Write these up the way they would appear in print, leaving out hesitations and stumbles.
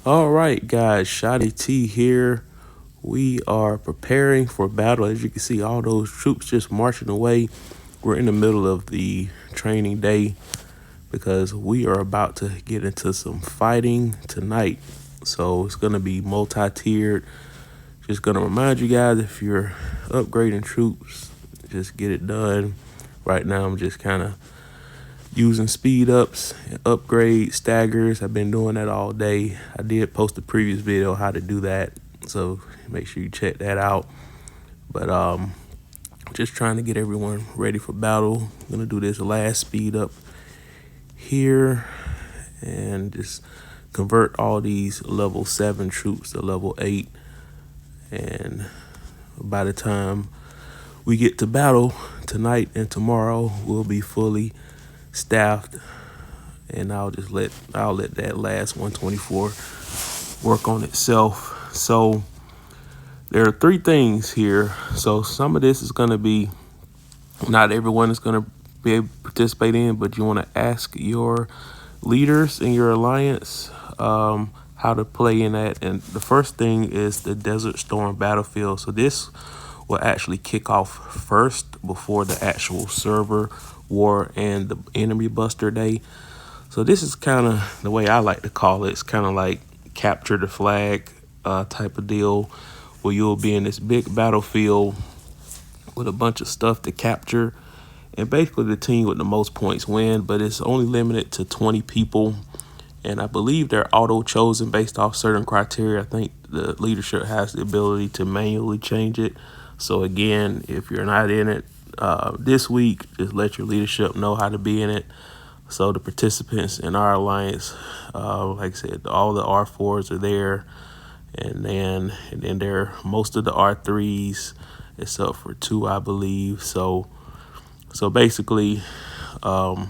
All right, guys, Shotty T here. We are preparing for battle. As you can see, all those troops just marching away. We're in the middle of the training day because we are about to get into some fighting tonight. So it's going to be multi-tiered. Just going to remind you guys, if you're upgrading troops, just get it done. Right now, I'm just kind of using speed ups, upgrade staggers. I've been doing that all day. I did post a previous video how to do that, so make sure you check that out. But just trying to get everyone ready for battle. I'm gonna do this last speed up here and just convert all these level 7 troops to level 8, and by the time we get to battle tonight and tomorrow, we'll be fully staffed, and I'll let that last 124 work on itself. So there are 3 things here. So some of this is going to be, not everyone is going to be able to participate in, but you want to ask your leaders in your alliance how to play in that. And the first thing is the Desert Storm battlefield. So this will actually kick off first before the actual server war and the enemy buster day. So this is kind of the way I like to call it. It's kind of like capture the flag type of deal, where you'll be in this big battlefield with a bunch of stuff to capture, and basically the team with the most points win, but it's only limited to 20 people. And I believe they're auto chosen based off certain criteria. I think the leadership has the ability to manually change it. So again, if you're not in it this week, just let your leadership know how to be in it. So the participants in our alliance, like I said, all the R4s are there, and then there most of the R3s, except for 2, I believe. So basically, and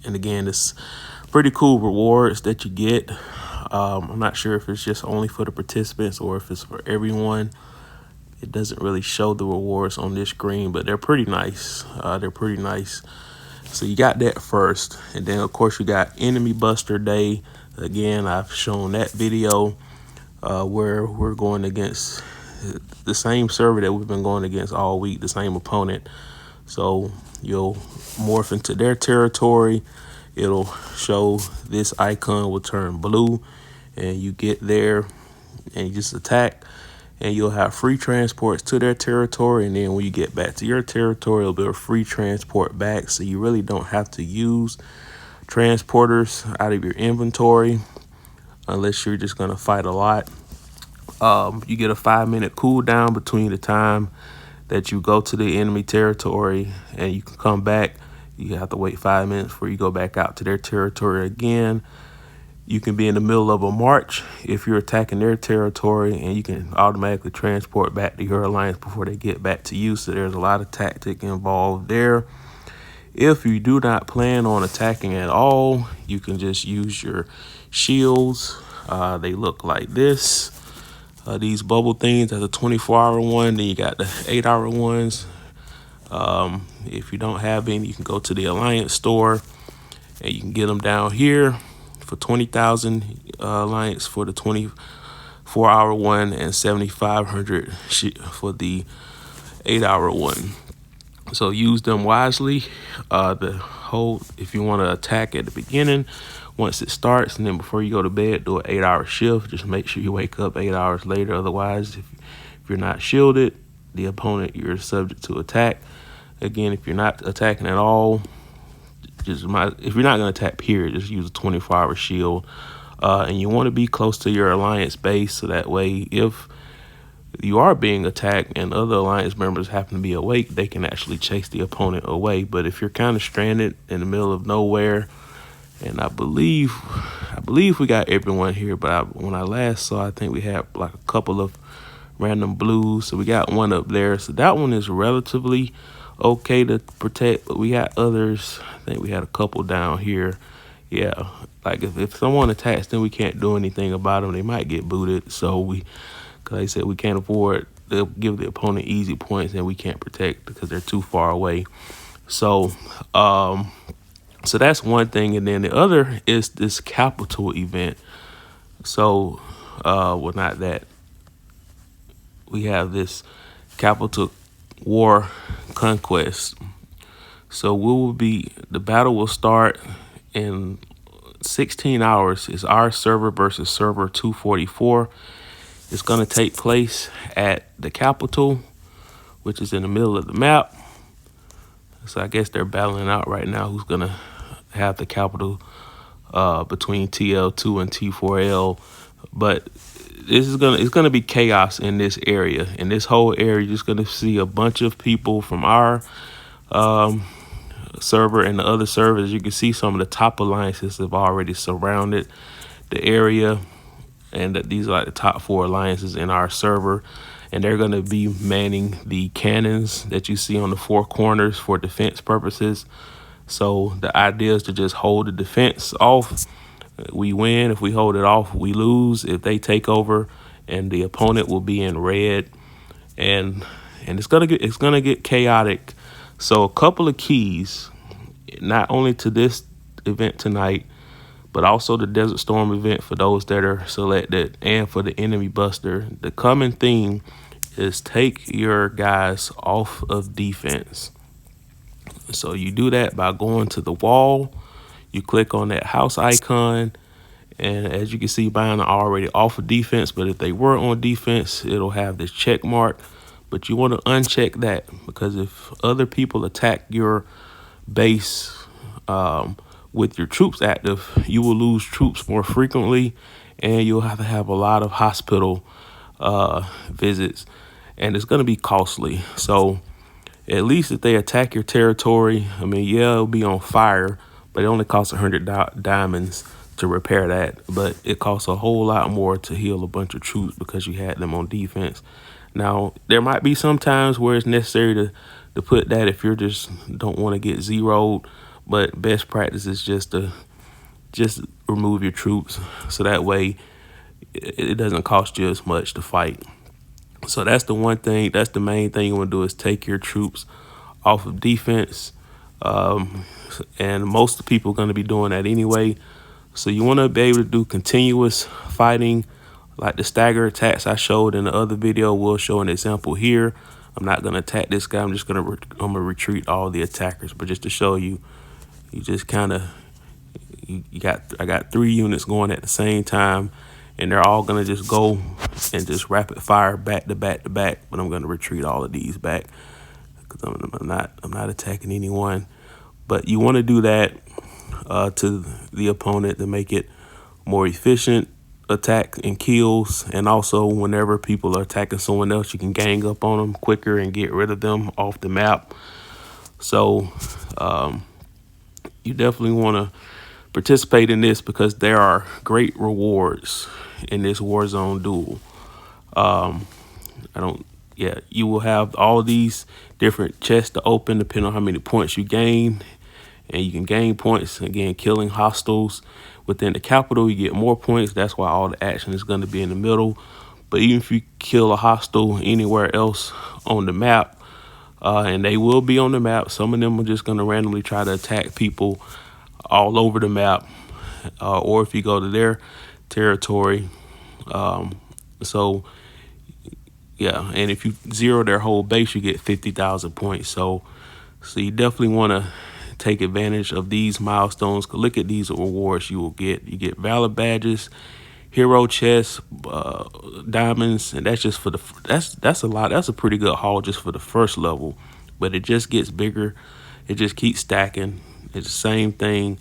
again, it's pretty cool rewards that you get. I'm not sure if it's just only for the participants or if it's for everyone. It doesn't really show the rewards on this screen, but they're pretty nice. So you got that first, and then of course you got Enemy Buster Day. Again, I've shown that video where we're going against the same server that we've been going against all week, the same opponent. So you'll morph into their territory. It'll show this icon will turn blue, and you get there and you just attack, and you'll have free transports to their territory. And then when you get back to your territory, it'll be a free transport back. So you really don't have to use transporters out of your inventory unless you're just going to fight a lot. You get a 5-minute cooldown between the time that you go to the enemy territory and you can come back. You have to wait 5 minutes before you go back out to their territory again. You can be in the middle of a march if you're attacking their territory, and you can automatically transport back to your alliance before they get back to you. So there's a lot of tactic involved there. If you do not plan on attacking at all, you can just use your shields. They look like this. These bubble things, that's a 24-hour one. Then you got the 8-hour ones. If you don't have any, you can go to the Alliance store and you can get them down here for 20,000 Alliance for the 24-hour one, and 7,500 for the 8-hour one. So use them wisely. If you want to attack at the beginning, once it starts, and then before you go to bed, do an 8-hour shift. Just make sure you wake up 8 hours later. Otherwise, if you're not shielded, the opponent, you're subject to attack. Again, if you're not attacking at all, if you're not going to attack, period, just use a 24-hour shield. And you want to be close to your alliance base, so that way if you are being attacked and other alliance members happen to be awake, they can actually chase the opponent away. But if you're kind of stranded in the middle of nowhere, and I believe we got everyone here, but when I last saw, I think we had like a couple of random blues. So we got one up there. So that one is relatively okay to protect, but we got others. I think we had a couple down here. Yeah, like if someone attacks them, we can't do anything about them. They might get booted. So because I said we can't afford to give the opponent easy points, and we can't protect because they're too far away. So So that's one thing. And then the other is this capital event. So, well, not that. We have this capital war conquest. So the battle will start in 16 hours. It's our server versus server 244. It's going to take place at the capital, which is in the middle of the map. So I guess they're battling out right now who's going to have the capital between TL2 and T4L. But it's gonna be chaos in this area. In this whole area, you're just gonna see a bunch of people from our server and the other servers. You can see some of the top alliances have already surrounded the area, and that these are like the top 4 alliances in our server. And they're gonna be manning the cannons that you see on the 4 corners for defense purposes. So the idea is to just hold the defense off. We win. If we hold it off, we lose. If they take over, and the opponent will be in red, and it's gonna get chaotic. So a couple of keys, not only to this event tonight, but also the Desert Storm event for those that are selected, and for the Enemy Buster. The common theme is take your guys off of defense. So you do that by going to the wall. You click on that house icon, and as you can see, mine are already off of defense, but if they were on defense, it'll have this check mark. But you want to uncheck that, because if other people attack your base with your troops active, you will lose troops more frequently, and you'll have to have a lot of hospital visits, and it's going to be costly. So at least if they attack your territory, I mean, yeah, it'll be on fire, but it only costs 100 diamonds to repair that. But it costs a whole lot more to heal a bunch of troops because you had them on defense. Now, there might be some times where it's necessary to put that if you're just don't want to get zeroed. But best practice is just remove your troops, so that way it doesn't cost you as much to fight. So that's the one thing. That's the main thing you want to do, is take your troops off of defense. And most people are going to be doing that anyway. So you want to be able to do continuous fighting, like the stagger attacks I showed in the other video. We'll show an example here. I'm not going to attack this guy. I'm gonna retreat all the attackers. But just to show you, you just kind of, I got 3 units going at the same time, and they're all gonna just go and just rapid fire back to back to back. But I'm gonna retreat all of these back because I'm not attacking anyone. But you want to do that to the opponent to make it more efficient attack and kills. And also, whenever people are attacking someone else, you can gang up on them quicker and get rid of them off the map. So you definitely want to participate in this, because there are great rewards in this Warzone duel. You will have all these different chests to open depending on how many points you gain. And you can gain points, again, killing hostiles within the capital. You get more points. That's why all the action is going to be in the middle. But even if you kill a hostile anywhere else on the map, and they will be on the map, some of them are just going to randomly try to attack people all over the map, or if you go to their territory. So yeah, and if you zero their whole base, you get 50,000 points. So you definitely want to take advantage of these milestones. Look at these rewards you will get. You get valor badges, hero chests, diamonds, and that's just for that's a lot. That's a pretty good haul just for the first level, but it just gets bigger. It just keeps stacking. It's the same thing.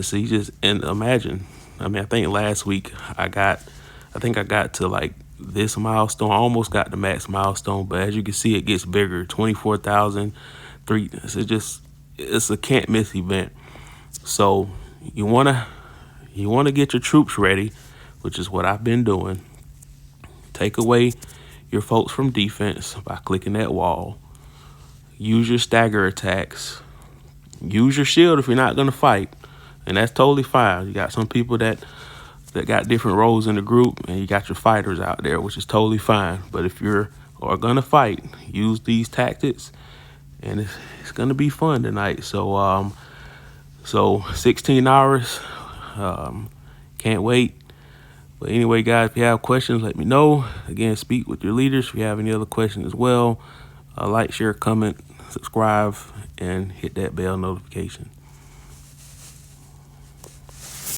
So you just, and imagine, I mean, I think last week I got to like this milestone. I almost got the max milestone, but as you can see, it gets bigger. 24,000, it's a can't miss event. So you wanna get your troops ready, which is what I've been doing. Take away your folks from defense by clicking that wall. Use your stagger attacks. Use your shield if you're not gonna fight, and that's totally fine. You got some people that got different roles in the group, and you got your fighters out there, which is totally fine. But if you're gonna fight, use these tactics, and it's gonna be fun tonight. So So 16 hours. Can't wait. But anyway, guys, if you have questions, let me know. Again, speak with your leaders if you have any other questions as well. Like, share, comment, subscribe, and hit that bell notification.